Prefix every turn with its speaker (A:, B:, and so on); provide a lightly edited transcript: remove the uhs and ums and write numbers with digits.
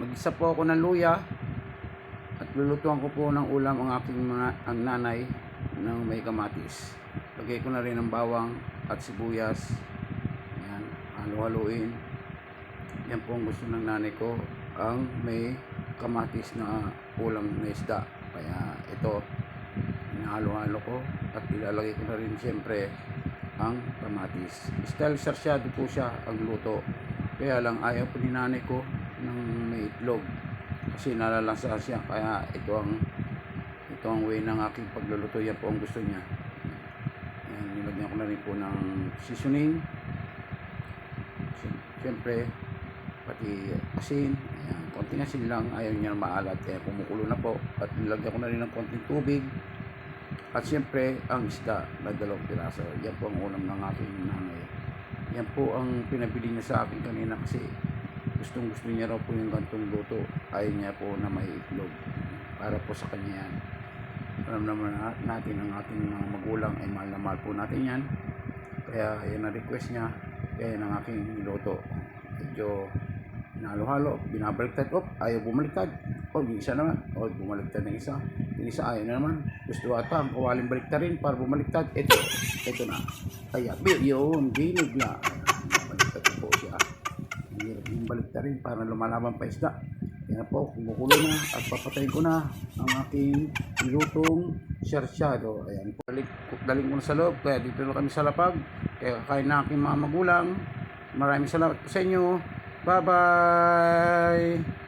A: Mag-isa po ako ng luya at lulutuan ko po ng ulam ang nanay ng may kamatis. Lagay ko na rin ng bawang at sibuyas. Yan, halo-haluin. Yan po ang gusto ng nanay ko, ang may kamatis na ulam na isda. Kaya ito, hinahalo-halo ko at ilalagay ko na rin siyempre ang kamatis. Style sarsyado po siya ang luto. Kaya lang ayaw po ni nanay ko ng may itlog kasi nalalasa siya. Kaya ito ang way ng aking pagluluto. Yan po ang gusto niya. Yan, nilagyan ko na rin po ng seasoning, siyempre pati asin. Ayan, konting asin lang, ayaw niya maalat kaya kumukulo na po. At nilagyan ko na rin ng konting tubig at siyempre ang isda na 2 piraso. Yan po ang ulam ng aking nanay. Yan po ang pinabili niya sa akin kanina kasi gustong gusto niya raw po yung gantong luto. Ayaw niya po na may itlog, para po sa kanya yan. Alam naman natin ang ating mga magulang ay mahal na mahal po natin yan. Kaya yan ang request niya, kaya yan ang aking niluto. Medyo hinalo-halo, binabaliktad, ayaw bumaliktad, yung isa naman, bumaliktad ng isa, yung isa ayaw na naman, gusto ata ang kawaling baliktarin para bumaliktad. Ito na, kaya yun, binig na, baliktad po siya, yung baliktarin para lumalaban pa isda. Yan po, kumukulo na at papatayin ko na ang aking nilutong sarsyado. Ayan po, daling ko na sa loob, kaya dito na kami sa lapag, kaya kakain na aking mga magulang. Maraming salamat po sa inyo. Bye-bye!